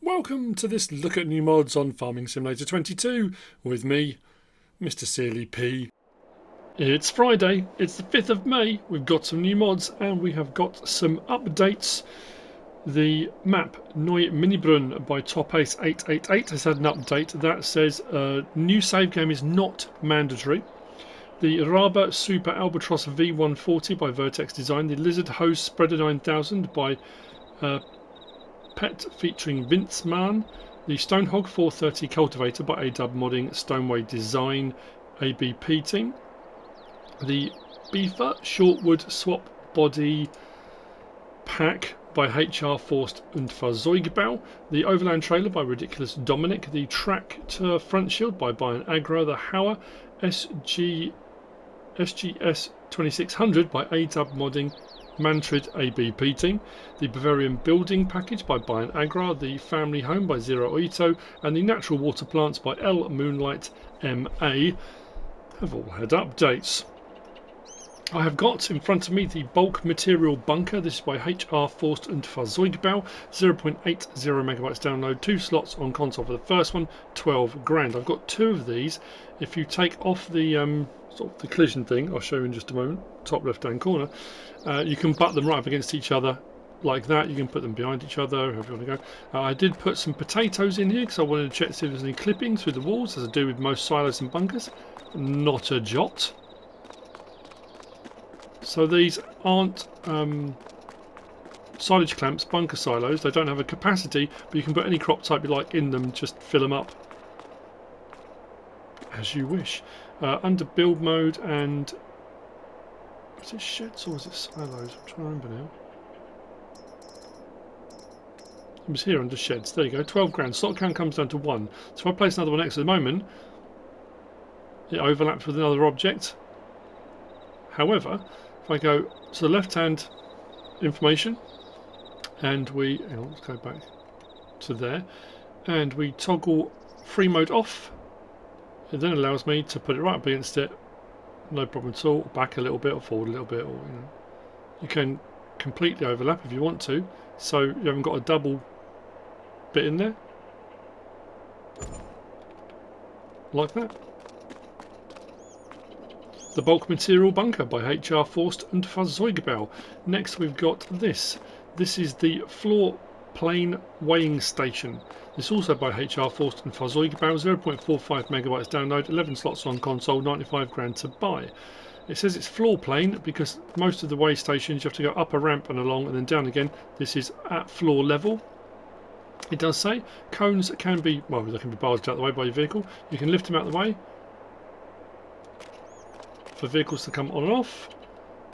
Welcome to this look at new mods on Farming Simulator 22 with me, MrSealyp. It's Friday, it's the 5th of May, we've got some new mods and we have got some updates. The map Neue Minibrunn by Topace888 has had an update that says new save game is not mandatory. The Raber Super Albatross V140 by Vertex Design, the Lizard Hose Spreader 9000 by Pet featuring Vince Mann, the Stonehog 430 Cultivator by AW Modding Stoneway Design ABP team, the Beaver Shortwood Swap Body Pack by HR Forst and Fahrzeugbau, the Overland Trailer by Ridiculous Dominic, the Tractor Front Shield by Bayern Agro, the Hauer SGS 2600 by AW Modding Mantrid ABP team, the Bavarian Building Package by Bayern Agro, the Family Home by Zero Ito, and the Natural Water Plants by L Moonlight MA have all had updates. I have got in front of me the Bulk Material Bunker. This is by HR Forst and Fahrzeugbau, 0.80 megabytes download, 2 slots on console for the first one, 12 grand. I've got 2 of these. If you take off the sort of the collision thing, I'll show you in just a moment, top left hand corner, you can butt them right up against each other like that. You can put them behind each other, however you want to go. I did put some potatoes in here because I wanted to check to see if there's any clippings through the walls, as I do with most silos and bunkers. Not a jot. So these aren't silage clamps, bunker silos. They don't have a capacity, but you can put any crop type you like in them, just fill them up as you wish. Under build mode, and is it sheds or is it silos? I'm trying to remember now. It was here under sheds. There you go, 12 grand. Slot count comes down to 1. So if I place another one next to the moment, it overlaps with another object. However, if I go to the left hand information and we, let's go back to there, and we toggle free mode off, it then allows me to put it right up against it, no problem at all, back a little bit or forward a little bit, or you can completely overlap if you want to, so you haven't got a double bit in there, like that. The Bulk Material Bunker by HR Forst and Fahrzeugbau. Next we've got this. This is the Floor Plane Weighing Station. This is also by HR Forst and Fahrzeugbau, 0.45 megabytes download, 11 slots on console, 95 grand to buy. It says it's floor plane because most of the weigh stations you have to go up a ramp and along and then down again. This is at floor level. It does say cones can be, well, they can be barged out the way by your vehicle. You can lift them out the way for vehicles to come on and off.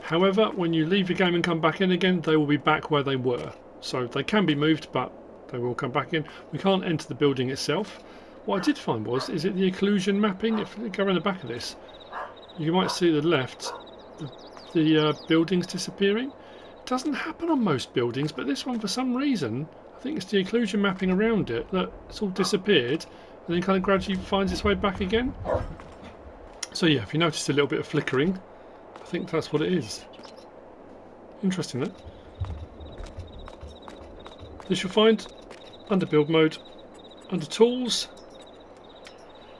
However, when you leave your game and come back in again, they will be back where they were. So they can be moved, but they will come back in. We can't enter the building itself. What I did find was, is it the occlusion mapping? If you go around the back of this, you might see to the left the buildings disappearing. It doesn't happen on most buildings, but this one, for some reason, I think it's the occlusion mapping around it that it's all disappeared and then kind of gradually finds its way back again. So yeah, if you notice a little bit of flickering, I think that's what it is. Interesting, that. This you'll find under build mode, under tools,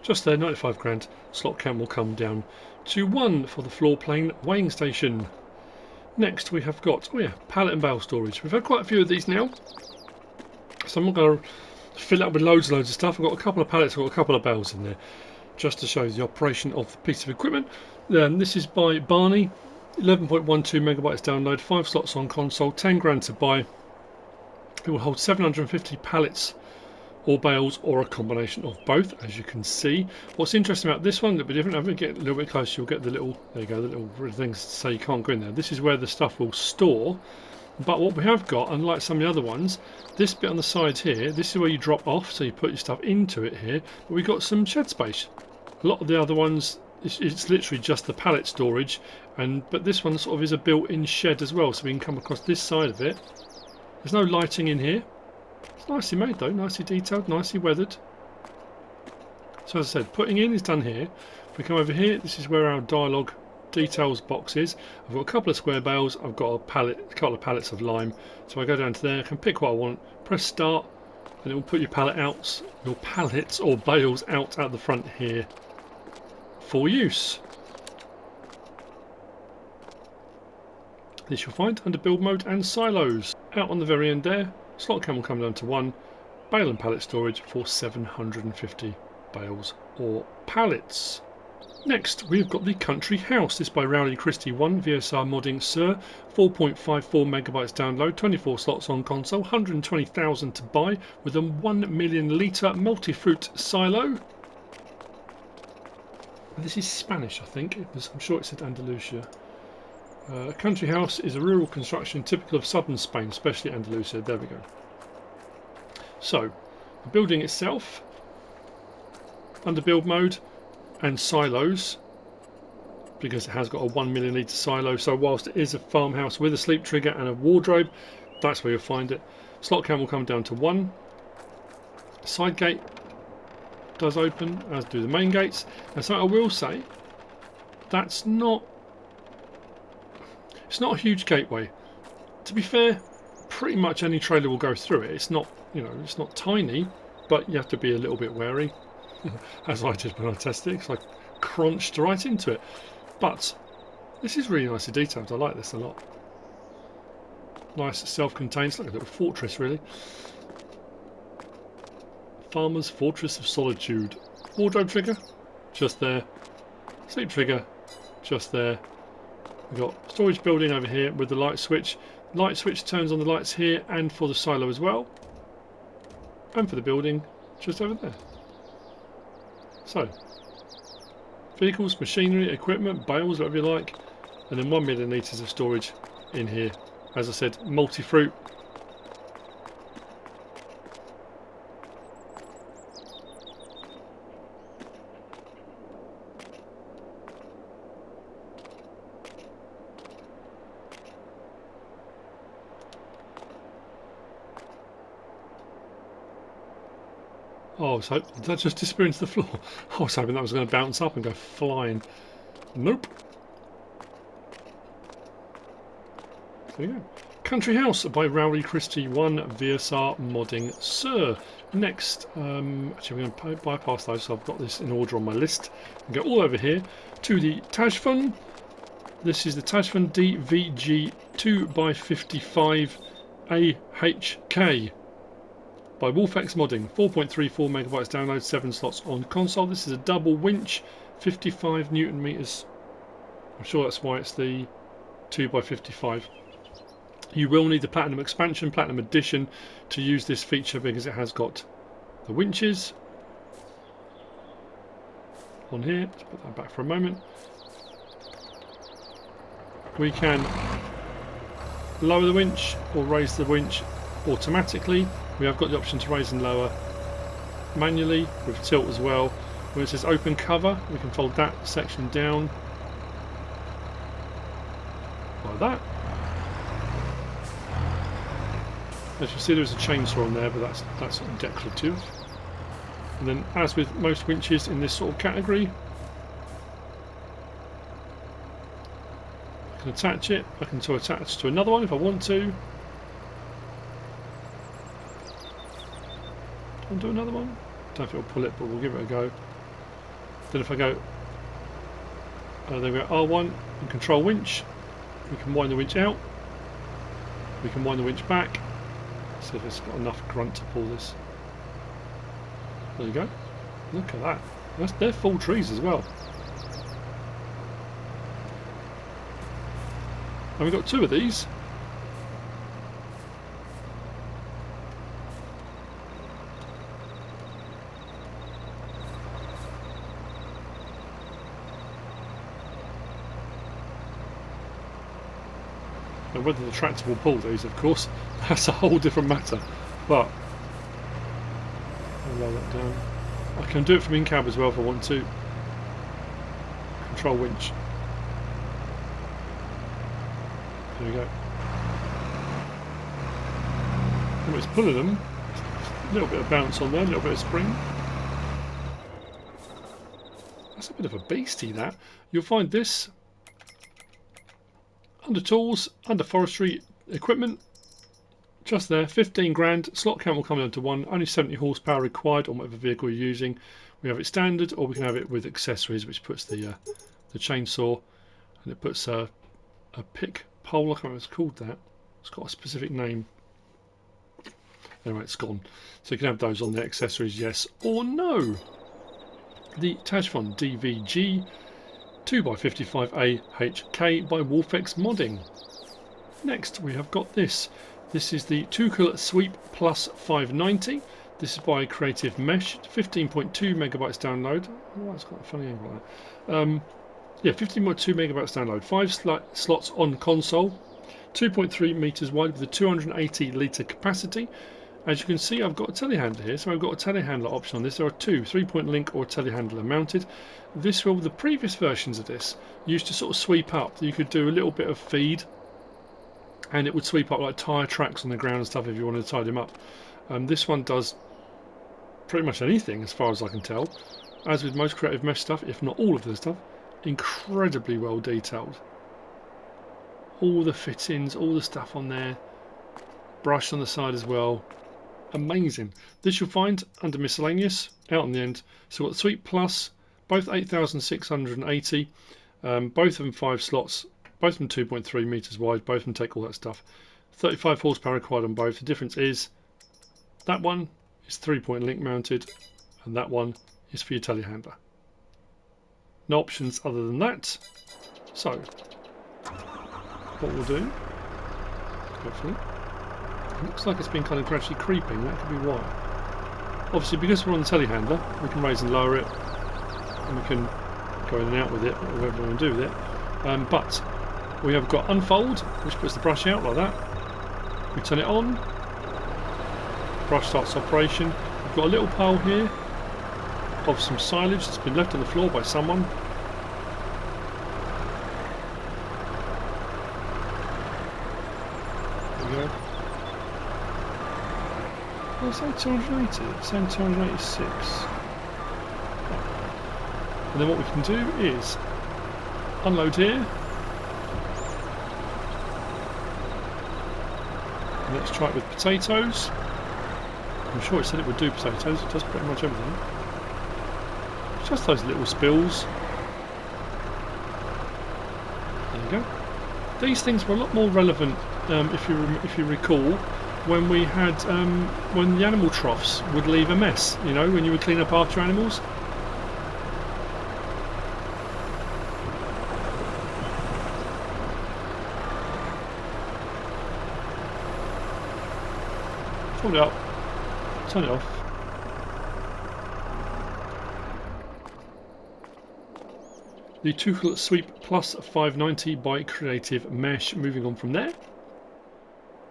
just there, 95 grand. Slot count will come down to 1 for the floor plane weighing station. Next we have got, pallet and bale storage. We've had quite a few of these now, so I'm not going to fill it up with loads and loads of stuff. I've got a couple of pallets, I've got a couple of bales in there, just to show you the operation of the piece of equipment. This is by Barney, 11.12 megabytes download, 5 slots on console, 10 grand to buy. It will hold 750 pallets or bales, or a combination of both, as you can see. What's interesting about this one, a little bit different, if we get a little bit closer, you'll get the little, there you go, the little things to say you can't go in there. This is where the stuff will store. But what we have got, unlike some of the other ones, this bit on the sides here, this is where you drop off, so you put your stuff into it here, but we've got some shed space. A lot of the other ones, it's literally just the pallet storage, but this one sort of is a built-in shed as well, so we can come across this side of it. There's no lighting in here. It's nicely made though, nicely detailed, nicely weathered. So as I said, putting in is done here. If we come over here, this is where our dialogue details box is. I've got a couple of square bales, I've got a couple of pallets of lime. So I go down to there, I can pick what I want, press start, and it will put your pallets or bales out at the front here for use. This you'll find under build mode and silos. Out on the very end there, slot count will come down to 1. Bale and pallet storage for 750 bales or pallets. Next, we've got the Country House. This by Rowley Christie 1 VSR Modding Sur. 4.54 megabytes download, 24 slots on console, 120,000 to buy with a 1 million litre multi-fruit silo. This is Spanish, I think. I'm sure it said Andalusia. A country house is a rural construction typical of southern Spain, especially Andalusia. There we go. So, the building itself, under build mode and silos, because it has got a 1 million litre silo, so whilst it is a farmhouse with a sleep trigger and a wardrobe, that's where you'll find it. Slot count will come down to 1. Side gate does open, as do the main gates. And so I will say, it's not a huge gateway. To be fair, pretty much any trailer will go through it. It's not, it's not tiny, but you have to be a little bit wary, as I did when I tested it, because I crunched right into it. But this is really nicely detailed. I like this a lot. Nice, self-contained. It's like a little fortress, really. Farmer's Fortress of Solitude. Wardrobe trigger, just there. Sleep trigger, just there. We've got storage building over here with the light switch. Light switch turns on the lights here and for the silo as well. And for the building, just over there. So, vehicles, machinery, equipment, bales, whatever you like. And then 1 million litres of storage in here. As I said, multi-fruit. Oh, so did that just disappear into the floor? I was hoping that was going to bounce up and go flying. Nope. There you go. Country House by Rowley Christie 1 VSR Modding Sur. Next, actually we're going to bypass those, so I've got this in order on my list. And go all over here to the Tajfun. This is the Tajfun DVG 2x55 AHK. By WOLFex Modding, 4.34 megabytes download, 7 slots on console. This is a double winch, 55 newton meters. I'm sure that's why it's the 2x55. You will need the Platinum Expansion, Platinum Edition to use this feature because it has got the winches on here. Let's put that back for a moment. We can lower the winch or raise the winch automatically. We have got the option to raise and lower manually with tilt as well. When it says open cover, we can fold that section down like that. As you see, there's a chainsaw on there, but that's decorative. And then, as with most winches in this sort of category, I can attach it. I can attach to another one if I want to. I'll do another one. Don't know if it'll pull it, but we'll give it a go. Then if I go, there we go, R1 and control winch, we can wind the winch out. We can wind the winch back. See if it's got enough grunt to pull this. There you go. Look at that. They're full trees as well. And we've got 2 of these. And whether the tractor will pull these, of course, that's a whole different matter. But I'll lower that down. I can do it from in-cab as well if I want to. Control winch. There we go. And it's pulling them. A little bit of bounce on there, a little bit of spring. That's a bit of a beastie, that. You'll find this under tools, under forestry equipment, Just there, 15 grand. Slot count will come down to 1. Only 70 horsepower required on whatever vehicle you're using. We have it standard, or we can have it with accessories, which puts the chainsaw, and it puts a pick pole. I can't remember what it's called. That it's got a specific name. Anyway, it's gone. So you can have those on the accessories, yes or no. The Tajfun DVG 2x55A HK by WOLFex Modding. Next we have got this. This is the Tuchel-Sweep Plus 590. This is by Creative Mesh, 15.2 megabytes download. Oh, it's got a funny angle like that. Yeah, 15.2 megabytes download. 5 slots on console. 2.3 meters wide with a 280 litre capacity. As you can see, I've got a telehandler here, so I've got a telehandler option on this. There are two, 3-point link or a telehandler mounted. This will, the previous versions of this used to sort of sweep up. You could do a little bit of feed, and it would sweep up like tyre tracks on the ground and stuff if you wanted to tie them up. This one does pretty much anything, as far as I can tell. As with most Creative Mesh stuff, if not all of the stuff, incredibly well detailed. All the fittings, all the stuff on there, brushed on the side as well. Amazing. This you'll find under miscellaneous out on the end. So we've got the Sweep Plus, both 8,680, both of them 5 slots, both of them 2.3 meters wide, both of them take all that stuff. 35 horsepower required on both. The difference is that one is 3-point link mounted and that one is for your telehandler. No options other than that. So what we'll do, hopefully, it looks like it's been kind of gradually creeping. That could be why. Obviously, because we're on the telehandler, we can raise and lower it, and we can go in and out with it, or whatever we want to do with it. But we have got unfold, which puts the brush out like that. We turn it on, brush starts operation. We've got a little pile here of some silage that's been left on the floor by someone. There we go. Well, it's saying 280, it's saying 286. And then what we can do is unload here. And let's try it with potatoes. I'm sure it said it would do potatoes, it does pretty much everything. Just those little spills. There you go. These things were a lot more relevant, if you recall, when we had when the animal troughs would leave a mess. You know, when you would clean up after animals. Hold it up. Turn it off. The Tuchel-Sweep Plus 590 by Creative Mesh. Moving on from there,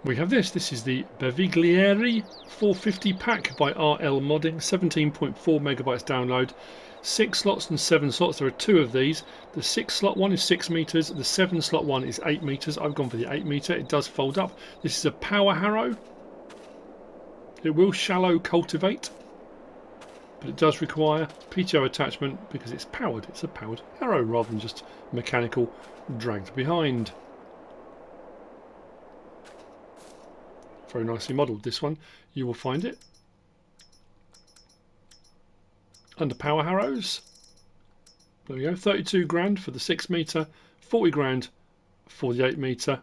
we have this. This is the Breviglieri 450 pack by RL Modding. 17.4 megabytes download. 6 slots and 7 slots. There are 2 of these. The 6 slot one is 6 meters. The 7 slot one is 8 meters. I've gone for the 8 meter. It does fold up. This is a power harrow. It will shallow cultivate, but it does require PTO attachment because it's powered. It's a powered harrow rather than just mechanical dragged behind. Very nicely modelled. This one, you will find it under power harrows. There we go. 32 grand for the 6 meter, 40 grand for the 8 meter.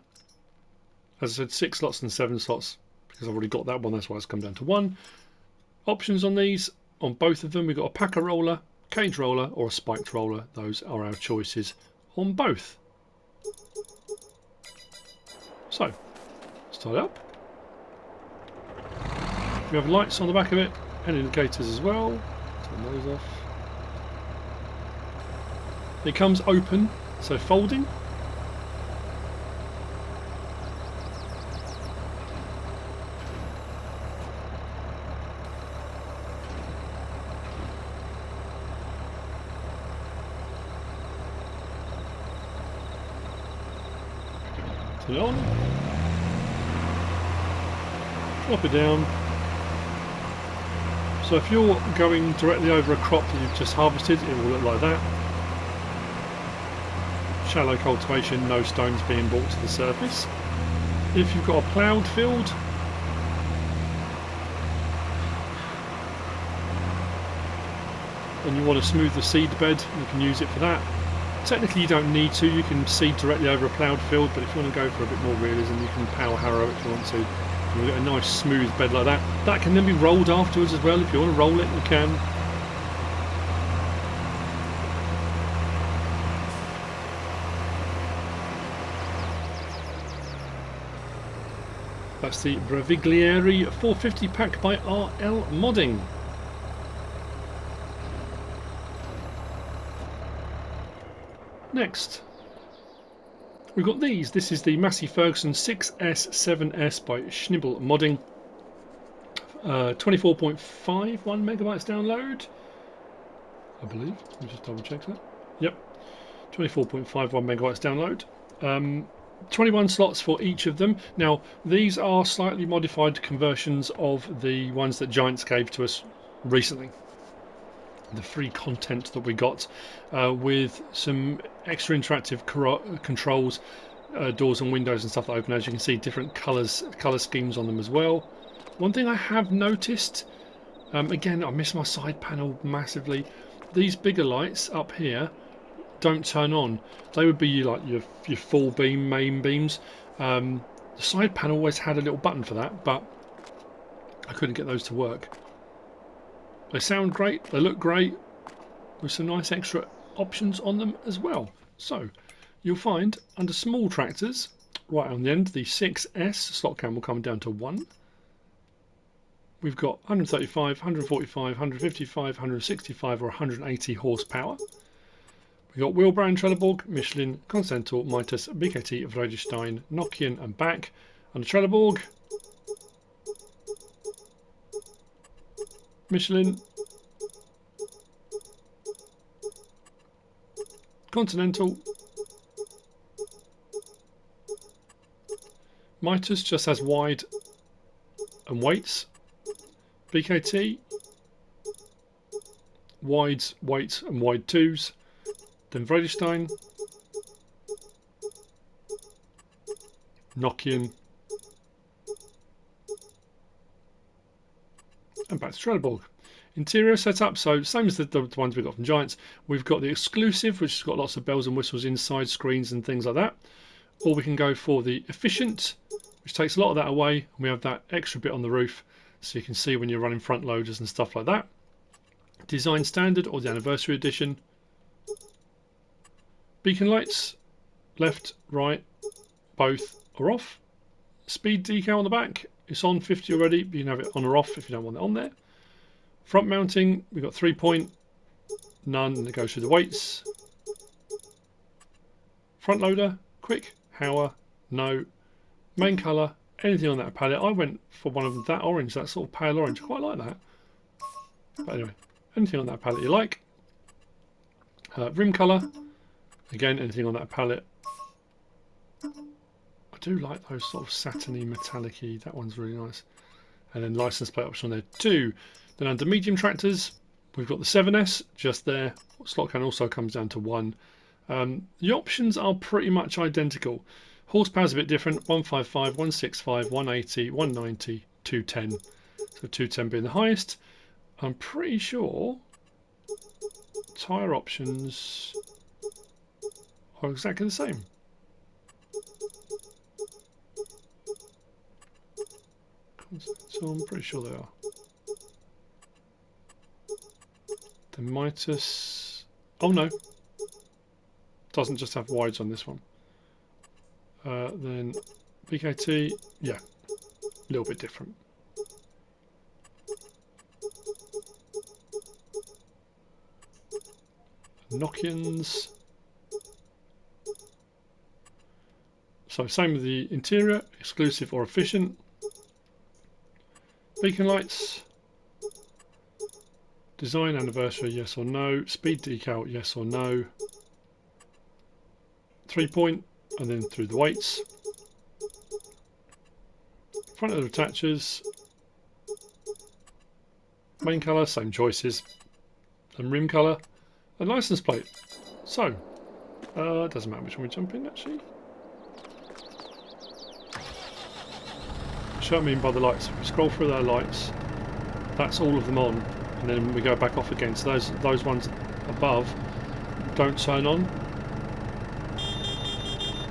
As I said, 6 slots and 7 slots. Because I've already got that one, that's why it's come down to 1. Options on these, on both of them, we've got a packer roller, cage roller or a spiked roller. Those are our choices on both. So, start it up. We have lights on the back of it and indicators as well. Turn those off. It comes open, so folding. Turn it on. Drop it down. So if you're going directly over a crop that you've just harvested, it will look like that. Shallow cultivation, no stones being brought to the surface. If you've got a ploughed field, and you want to smooth the seed bed, you can use it for that. Technically you don't need to, you can seed directly over a ploughed field, but if you want to go for a bit more realism, you can power harrow if you want to. You'll get a nice smooth bed like that. That can then be rolled afterwards as well. If you want to roll it, you can. That's the Breviglieri 450 pack by RL Modding. Next, we've got these. This is the Massey Ferguson 6S7S by Schnibbl Modding. 24.51 megabytes download, I believe. Let me just double check that. Yep, 24.51 megabytes download. 21 slots for each of them. Now, these are slightly modified conversions of the ones that Giants gave to us recently. The free content that we got with some extra interactive controls, doors and windows and stuff that open. As you can see, different colour schemes on them as well. One thing I have noticed, again, I miss my side panel massively. These bigger lights up here don't turn on. They would be like your full beam main beams. The side panel always had a little button for that, but I couldn't get those to work. They sound great, they look great, with some nice extra options on them as well. So you'll find under small tractors, right on the end, the 6S slot count will come down to 1. We've got 135, 145, 155, 165 or 180 horsepower. We've got Wheelbrand, Trelleborg, Michelin, Continental, Mitas, BKT, Vredestein, Nokian and back. Under Trelleborg, Michelin, Continental, Mitas just has wide and weights, BKT, wides, weights and wide twos, then Vredestein, Nokian and back to Trelleborg. Interior setup, so same as the ones we got from Giants. We've got the exclusive, which has got lots of bells and whistles inside, screens and things like that. Or we can go for the efficient, which takes a lot of that away, and we have that extra bit on the roof so you can see when you're running front loaders and stuff like that. Design standard or the anniversary edition. Beacon lights, left, right, both are off. Speed decal on the back, it's on 50 already, but you can have it on or off if you don't want it on there. Front mounting, we've got 3-point, none, and it goes through the weights. Front loader, quick, Hauer, no. Main colour, anything on that palette. I went for one of that orange, that sort of pale orange. I quite like that. But anyway, anything on that palette you like. Rim colour, again, anything on that palette. I do like those sort of satiny, metallic-y. That one's really nice. And then license plate option on there too. Then under medium tractors, we've got the 7S just there. Slot count also comes down to 1. The options are pretty much identical. Horsepower's a bit different. 155, 165, 180, 190, 210. So 210 being the highest. I'm pretty sure tyre options are exactly the same. So I'm pretty sure they are. The Mitas, oh no, doesn't just have wides on this one. Then BKT, yeah, a little bit different. Nokians. So same with the interior, exclusive or efficient. Beacon lights. Design anniversary, yes or no. Speed decal, yes or no. 3-point, and then through the weights. Front of the attachers. Main colour, same choices. And rim colour. And license plate. So, it doesn't matter which one we jump in actually. Show what I mean by the lights. If we scroll through their lights, that's all of them on. and then we go back off again. So those ones above don't turn on.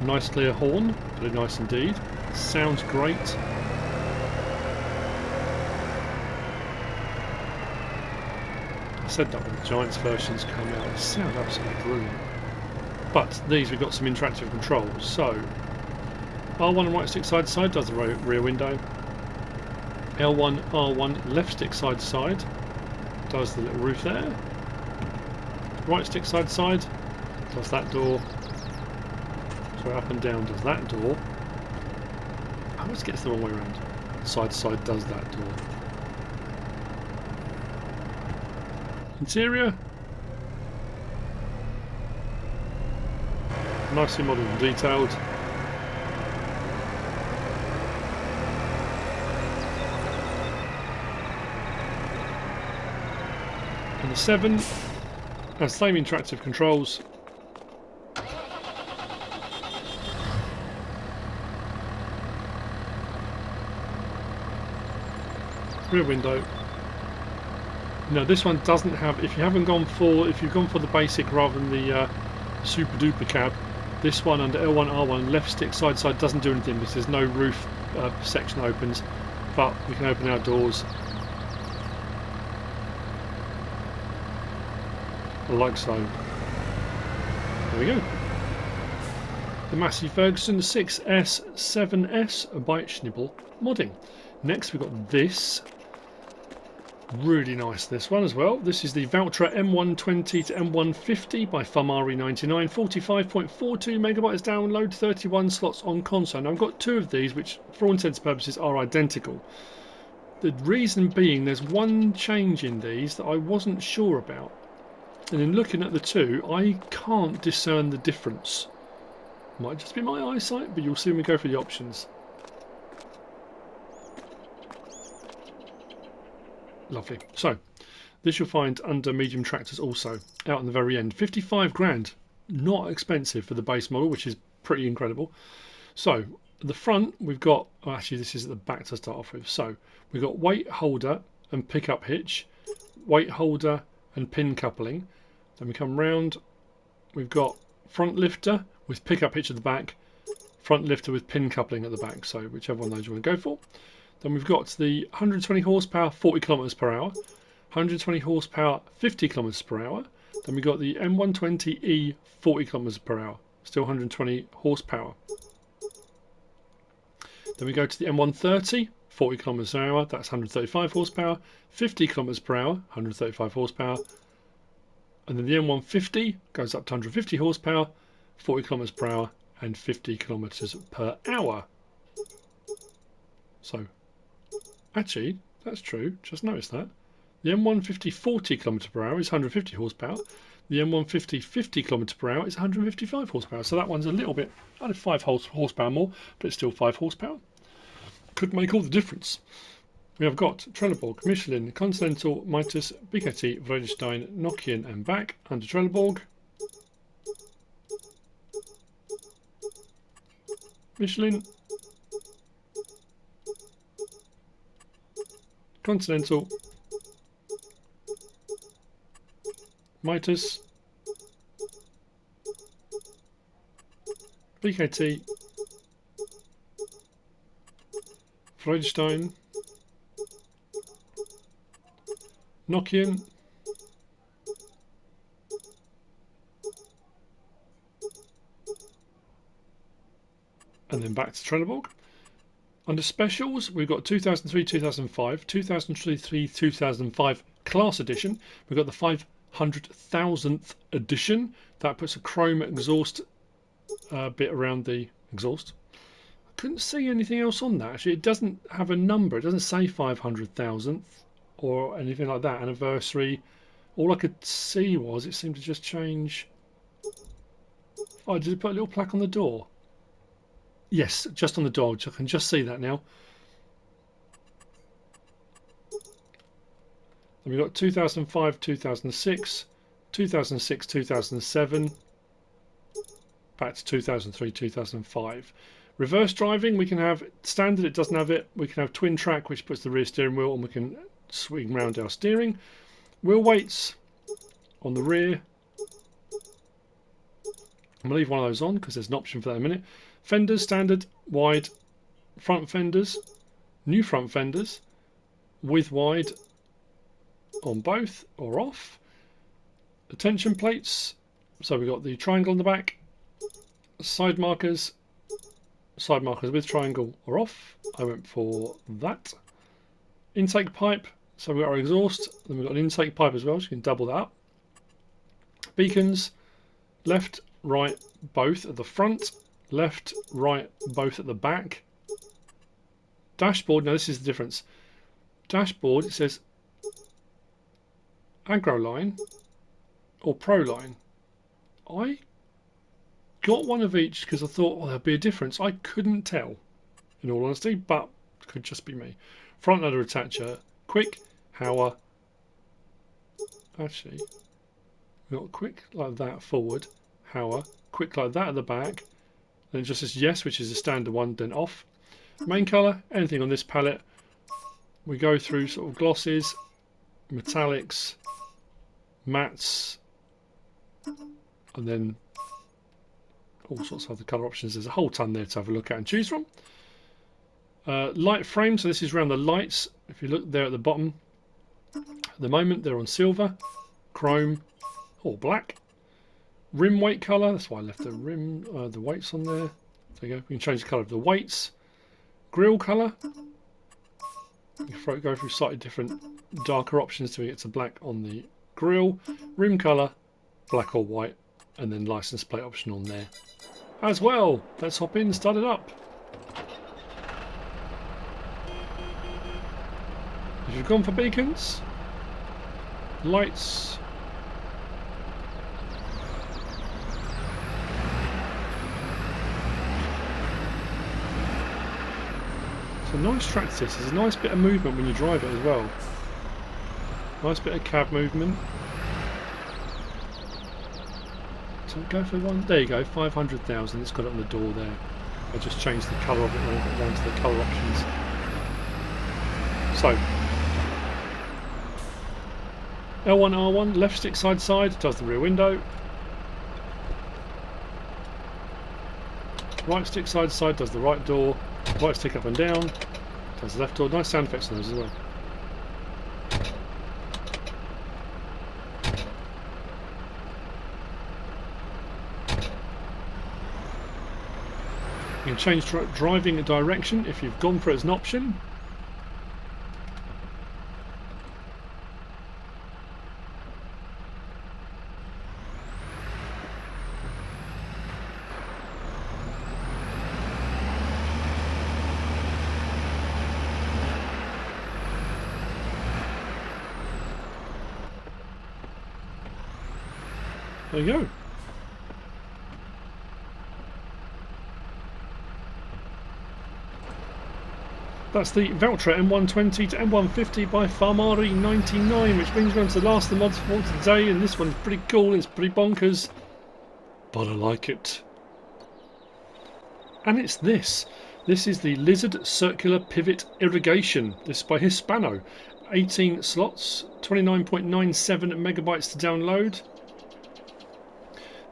Nice clear horn, very nice indeed. Sounds great. I said that when the Giants versions come out, it sounds absolutely brilliant. But these, we've got some interactive controls. So R1 and right stick side to side does the rear window. L1, R1 left stick side to side does the little roof there. Right stick side to side does that door. So up and down does that door. I always get the wrong way around. Side to side does that door. Interior, nicely modelled and detailed. And the 7 has same interactive controls. Rear window. No, this one doesn't have. If you've gone for the basic rather than the super duper cab, this one under L1 R1 left stick side to side doesn't do anything because there's no roof section opens, but we can open our doors like so. There we go. The Massey Ferguson 6S 7S by Schnibbl Modding. Next we've got this. Really nice, this one as well. This is the Valtra M120 to M150 by FumRE99. 45.42 megabytes download, 31 slots on console. Now I've got two of these which for all intents and purposes are identical. The reason being there's one change in these that I wasn't sure about. And in looking at the two, I can't discern the difference. Might just be my eyesight, but you'll see when we go through the options. Lovely. So this you'll find under medium tractors also, out in the very end. 55 grand, not expensive for the base model, which is pretty incredible. So at the front we've got, oh, actually this is at the back to start off with. So we've got weight holder and pickup hitch, weight holder and pin coupling. Then we come round, we've got front lifter with pickup hitch at the back, front lifter with pin coupling at the back, so whichever one of those you want to go for. Then we've got the 120 horsepower 40 kilometers per hour, 120 horsepower 50 kilometers per hour. Then we've got the M120E 40 kilometers per hour, still 120 horsepower. Then we go to the M130 40 kilometers per hour, that's 135 horsepower, 50 kilometers per hour, 135 horsepower. And then the M150 goes up to 150 horsepower, 40 kilometers per hour, and 50 kilometers per hour. So, actually, that's true. Just noticed that. The M150 40 km per hour is 150 horsepower. The M150 50 km per hour is 155 horsepower. So that one's a little bit, only 5 horsepower more, but it's still 5 horsepower. Could make all the difference. We have got Trelleborg, Michelin, Continental, Mitas, BKT, Vredestein, Nokian and back under Trelleborg. Michelin, Continental, Mitas, BKT, Vredestein, Nokian, and then back to Trelleborg. Under specials, we've got 2003, 2005, 2003, 2005 Class Edition. We've got the 500,000th edition. That puts a chrome exhaust bit around the exhaust. I couldn't see anything else on that. Actually, it doesn't have a number. It doesn't say 500,000th or anything like that. Anniversary. All I could see was it seemed to just change. Oh, did it put a little plaque on the door? Yes, just on the door. I can just see that now. Then we've got 2005, 2006, 2006, 2007, back to 2003, 2005. Reverse driving, we can have standard, it doesn't have it. We can have twin track, which puts the rear steering wheel, and we can swing round our steering. Wheel weights on the rear. I'm going to leave one of those on because there's an option for that in a minute. Fenders, standard, wide. Front fenders, new front fenders, with wide on both or off. Attention plates. So we've got the triangle on the back. Side markers with triangle or off. I went for that. Intake pipe. So we've got our exhaust. Then we've got an intake pipe as well, so you can double that up. Beacons. Left, right, both at the front. Left, right, both at the back. Dashboard. Now this is the difference. Dashboard, it says Agro line or Pro line. I got one of each because I thought, oh, there'll be a difference. I couldn't tell, in all honesty, but it could just be me. Front loader attacher, quick, Hauer. Actually, we've got quick like that forward, Hauer, quick like that at the back. Then it just says yes, which is a standard one, then off. Main colour, anything on this palette. We go through sort of glosses, metallics, mattes, and then all sorts of other colour options. There's a whole ton there to have a look at and choose from. Light frame, so this is around the lights. If you look there at the bottom, at the moment they're on silver, chrome, or black. Rim weight colour, that's why I left the rim, the weights on there. There you go. We can change the colour of the weights. Grille colour. You can go through slightly different, darker options till we get to black on the grille. Rim colour, black or white, and then license plate option on there as well. Let's hop in and start it up. If you've gone for beacons, lights, it's a nice track this. There's a nice bit of movement when you drive it as well. Nice bit of cab movement. So go for one. There you go, 500,000. It's got it on the door there. I just changed the colour of it when I got down to the colour options. So L1 R1, left stick side side does the rear window. Right stick side side does the right door. Right stick up and down does the left door. Nice sound effects on those as well. You can change driving direction if you've gone for it as an option. There you go. That's the Valtra M120 to M150 by Farmari99, which brings me on to the last of the mods for today, and this one's pretty cool, it's pretty bonkers, but I like it. And it's this. This is the Lizard Circular Pivot Irrigation. This is by Hispano. 18 slots, 29.97 megabytes to download.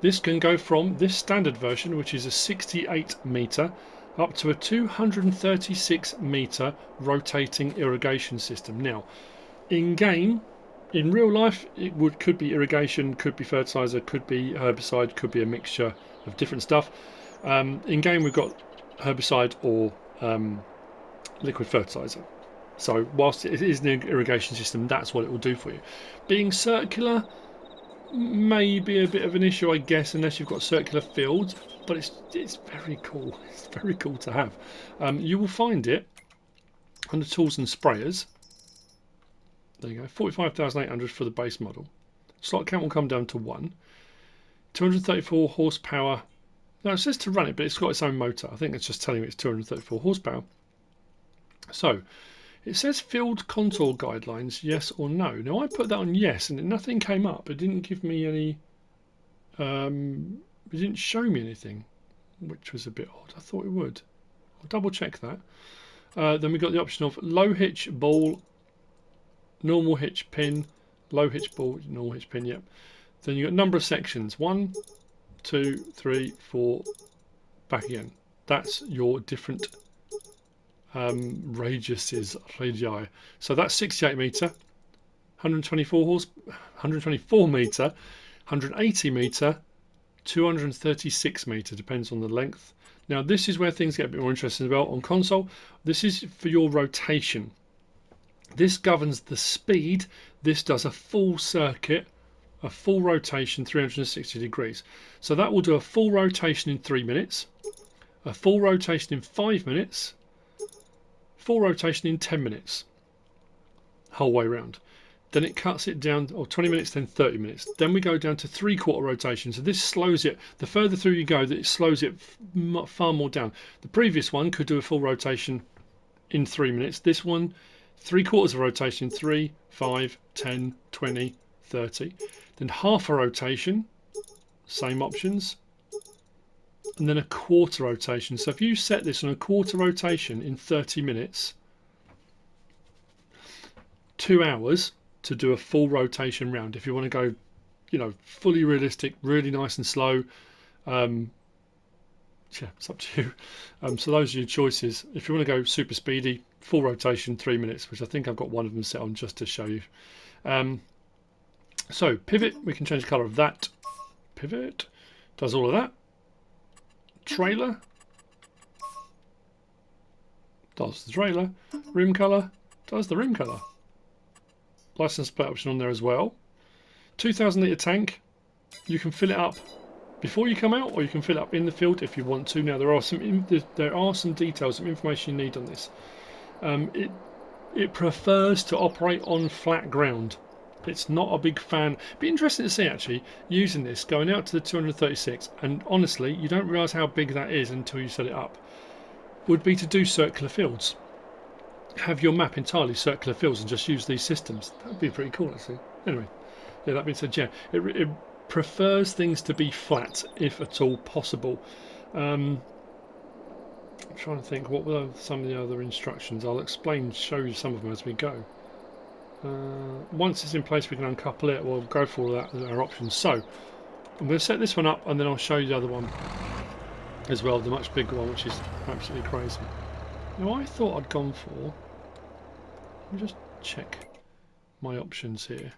This can go from this standard version, which is a 68 metre, up to a 236 metre rotating irrigation system. Now, in game, in real life, it could be irrigation, could be fertiliser, could be herbicide, could be a mixture of different stuff. In game, we've got herbicide or liquid fertiliser. So whilst it is an irrigation system, that's what it will do for you. Being circular may be a bit of an issue, I guess, unless you've got circular fields, but it's very cool. It's very cool to have. You will find it under tools and sprayers. There you go, 45,800 for the base model. Slot count will come down to 1. 234 horsepower. Now it says to run it, but it's got its own motor. I think it's just telling me it's 234 horsepower. So it says field contour guidelines, yes or no. Now I put that on yes, and nothing came up. It didn't give me any. It didn't show me anything, which was a bit odd. I thought it would. I'll double check that. Then we got the option of low hitch ball, normal hitch pin, low hitch ball, normal hitch pin, yep. Then you've got number of sections, 1, 2, 3, 4, back again. That's your different radiuses, radii. So that's 68 metre, 124 metre, 180 metre, 236 metre, depends on the length. Now this is where things get a bit more interesting as well. On console, this is for your rotation. This governs the speed. This does a full circuit, a full rotation 360 degrees. So that will do a full rotation in 3 minutes, a full rotation in 5 minutes, full rotation in 10 minutes, whole way round. Then it cuts it down, or 20 minutes, then 30 minutes. Then we go down to 3/4 rotation. So this slows it. The further through you go, that it slows it far more down. The previous one could do a full rotation in 3 minutes. This one, 3/4 of rotation, 3, 5, 10, 20, 30. Then half a rotation, same options. And then a quarter rotation. So if you set this on a quarter rotation in 30 minutes, 2 hours to do a full rotation round. If you want to go, you know, fully realistic, really nice and slow, yeah, it's up to you. So those are your choices. If you want to go super speedy, full rotation 3 minutes, which I think I've got one of them set on just to show you. So pivot, we can change the colour of that. Pivot does all of that. Trailer does the trailer. Rim colour does the rim colour. License plate option on there as well. 2,000 litre tank. You can fill it up before you come out, or you can fill it up in the field if you want to. Now there are some details, some information you need on this. It prefers to operate on flat ground. It's not a big fan. It'd be interesting to see actually using this going out to the 236, and honestly you don't realise how big that is until you set it up. Would be to do circular fields. Have your map entirely circular fields and just use these systems. That would be pretty cool actually. Anyway, yeah, that being said, yeah, it prefers things to be flat if at all possible. I'm trying to think what were some of the other instructions. I'll show you some of them as we go. Once it's in place we can uncouple it. We'll go for all that as our options. So I'm going to set this one up and then I'll show you the other one as well, the much bigger one, which is absolutely crazy. Now I thought I'd gone for, let me just check my options here.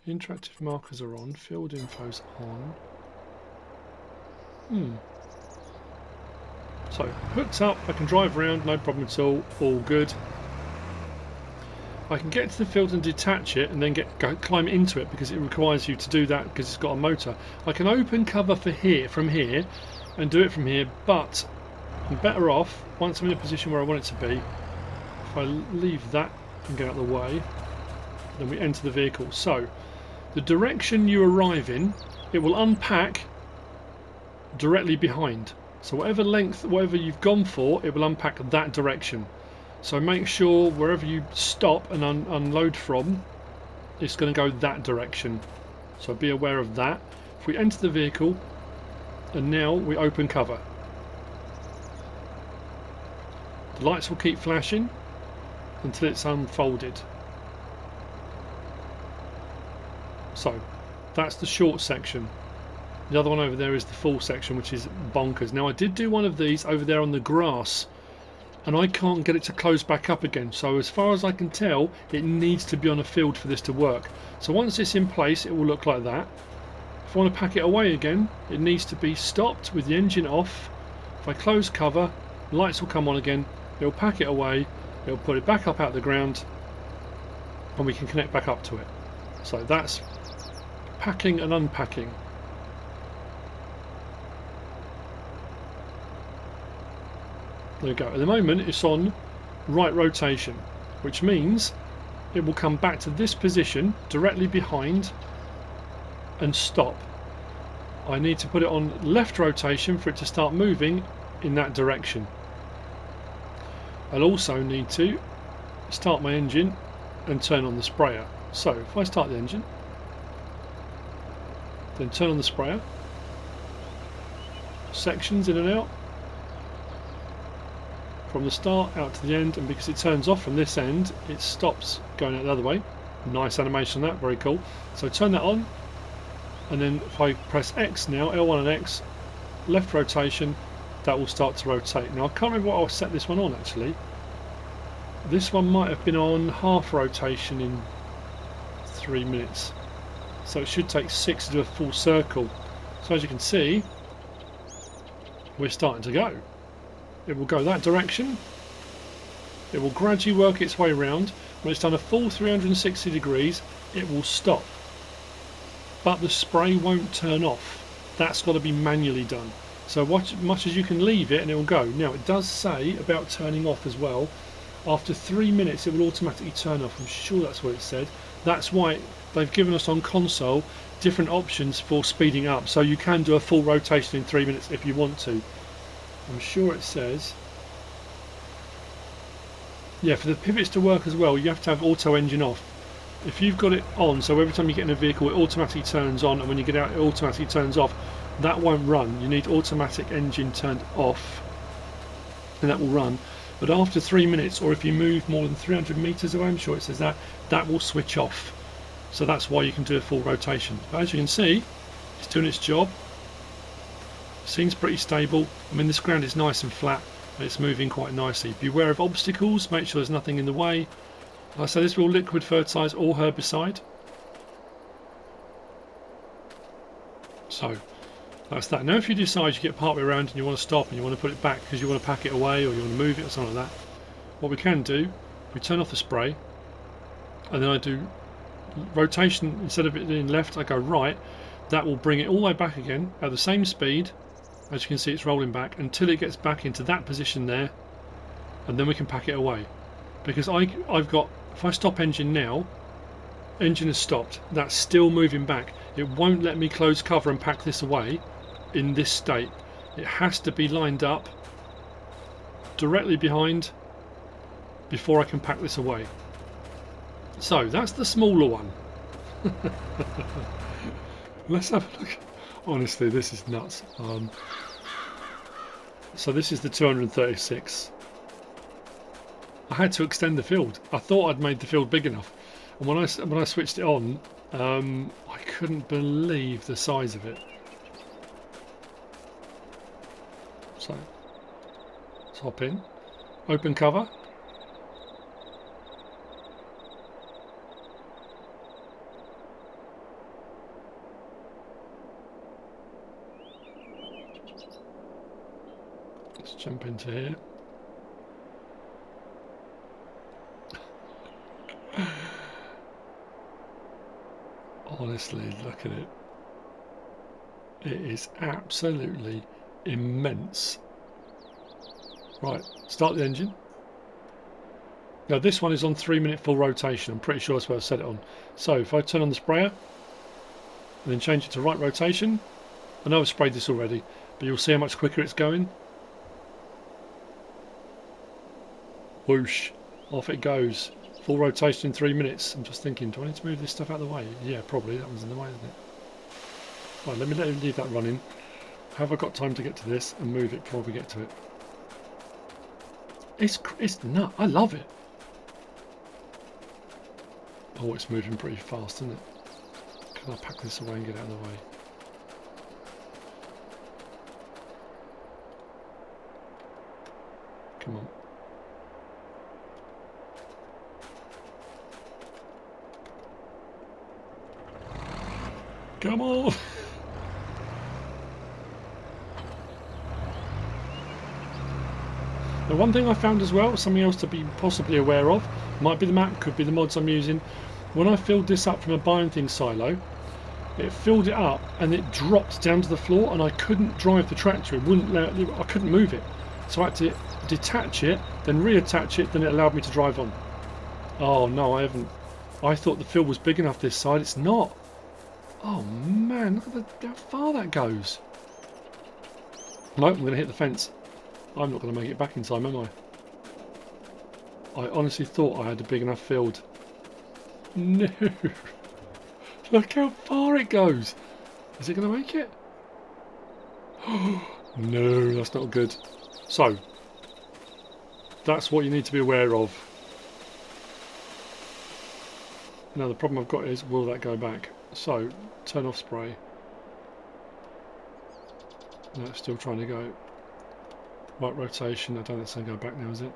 Interactive markers are on, field info's on. So hooked up, I can drive around, no problem at all good. I can get to the field and detach it and then climb into it because it requires you to do that because it's got a motor. I can open cover from here and do it from here, but I'm better off, once I'm in a position where I want it to be, if I leave that and get out of the way, then we enter the vehicle. So the direction you arrive in, it will unpack directly behind. So whatever length, whatever you've gone for, it will unpack that direction. So make sure wherever you stop and unload from, it's going to go that direction. So be aware of that. If we enter the vehicle, and now we open cover. The lights will keep flashing until it's unfolded. So that's the short section. The other one over there is the full section, which is bonkers. Now I did do one of these over there on the grass and I can't get it to close back up again. So as far as I can tell, it needs to be on a field for this to work. So once it's in place, it will look like that. If I want to pack it away again, it needs to be stopped with the engine off. If I close cover, lights will come on again. It'll pack it away, it'll put it back up out of the ground, and we can connect back up to it. So that's packing and unpacking. There we go. At the moment it's on right rotation, which means it will come back to this position directly behind and stop. I need to put it on left rotation for it to start moving in that direction. I'll also need to start my engine and turn on the sprayer. So if I start the engine, then turn on the sprayer, sections in and out. If from the start out to the end, and because it turns off from this end, it stops going out the other way. Nice animation on that, very cool. So turn that on, and then if I press X now, L1 and X, left rotation, that will start to rotate. Now I can't remember what I'll set this one on actually. This one might have been on half rotation in 3 minutes. So it should take 6 to do a full circle. So as you can see, we're starting to go. It will go that direction. It will gradually work its way around. When it's done a full 360 degrees, it will stop. But the spray won't turn off. That's got to be manually done. So watch much as you can leave it and it will go. Now it does say about turning off as well. After 3 minutes it will automatically turn off. I'm sure that's what it said. That's why they've given us on console different options for speeding up. So you can do a full rotation in 3 minutes if you want to. I'm sure it says. Yeah, for the pivots to work as well, you have to have auto engine off. If you've got it on, so every time you get in a vehicle it automatically turns on, and when you get out it automatically turns off, that won't run. You need automatic engine turned off, and that will run. But after 3 minutes, or if you move more than 300 meters away, I'm sure it says that, that will switch off. So that's why you can do a full rotation. But as you can see, it's doing its job. Seems pretty stable. I mean, this ground is nice and flat, and it's moving quite nicely. Beware of obstacles, make sure there's nothing in the way. Like I say, this will liquid fertilise or herbicide. So that's that. Now if you decide you get partway around and you want to stop and you want to put it back because you want to pack it away or you want to move it or something like that, what we can do, we turn off the spray, and then I do rotation. Instead of it being left, I go right. That will bring it all the way back again at the same speed. As you can see, it's rolling back until it gets back into that position there, and then we can pack it away. Because I've got, if I stop engine now, engine has stopped, that's still moving back. It won't let me close cover and pack this away in this state. It has to be lined up directly behind before I can pack this away. So that's the smaller one. Let's have a look. Honestly, this is nuts. So this is the 236. I had to extend the field. I thought I'd made the field big enough, and when I switched it on, I couldn't believe the size of it. So let's hop in, open cover. Let's jump into here. Honestly, look at it. It is absolutely immense. Right, start the engine. Now this one is on 3 minute full rotation. I'm pretty sure that's where I set it on. So if I turn on the sprayer and then change it to right rotation, I know I've sprayed this already, but you'll see how much quicker it's going. Whoosh, off it goes. Full rotation in 3 minutes. I'm just thinking, do I need to move this stuff out of the way? Yeah, probably. That one's in the way, isn't it? Right, let me leave that running. Have I got time to get to this and move it before we get to it? It's nut. I love it. Oh, it's moving pretty fast, isn't it? Can I pack this away and get out of the way? Come on. Come on! Now one thing I found as well, something else to be possibly aware of, might be the map, could be the mods I'm using. When I filled this up from a buying thing silo, it filled it up and it dropped down to the floor and I couldn't drive the tractor. It wouldn't I couldn't move it. So I had to detach it, then reattach it, then it allowed me to drive on. Oh no, I haven't. I thought the field was big enough this side, it's not. Oh man, look at how far that goes. Nope, I'm going to hit the fence. I'm not going to make it back in time, am I? I honestly thought I had a big enough field. No. Look how far it goes. Is it going to make it? No, that's not good. So, That's what you need to be aware of. Now the problem I've got is, will that go back? So, turn off spray. No, it's still trying to go. Right rotation, I don't think it's going to go back now, is it?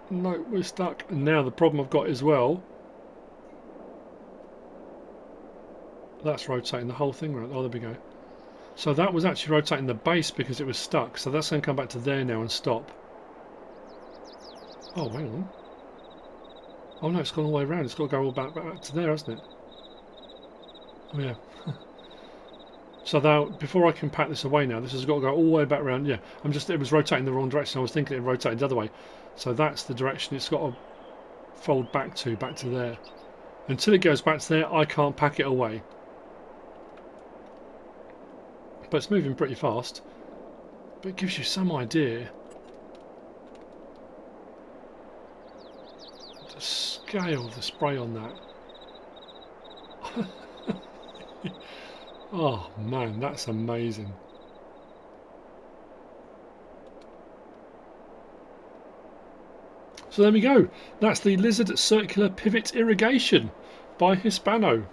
No, we're stuck. And now the problem I've got as well, that's rotating the whole thing around. Oh, there we go. So that was actually rotating the base because it was stuck. So that's going to come back to there now and stop. Oh, hang on. Oh no, it's gone all the way around. It's got to go all back to there, hasn't it? Oh yeah. So now, before I can pack this away now, this has got to go all the way back around. Yeah, it was rotating the wrong direction. I was thinking it rotated the other way. So that's the direction it's got to fold back to there. Until it goes back to there, I can't pack it away. But it's moving pretty fast. But it gives you some idea. The scale of the spray on that. Oh man, that's amazing. So there we go. That's the Lizard Circular Pivot Irrigation by Hispano.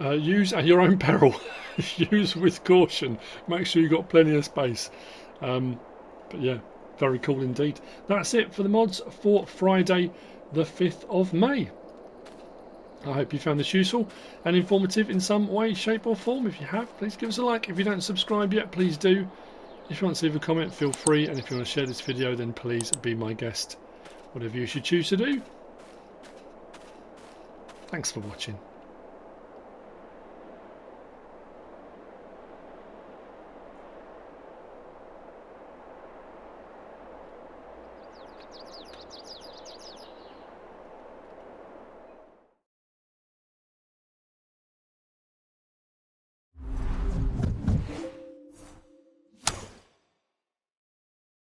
Use at your own peril. Use with caution. Make sure you've got plenty of space. But yeah, very cool indeed. That's it for the mods for Friday the 5th of May. I hope you found this useful and informative in some way, shape or form. If you have, please give us a like. If you don't subscribe yet, please do. If you want to leave a comment, feel free. And if you want to share this video, then please be my guest. Whatever you should choose to do. Thanks for watching.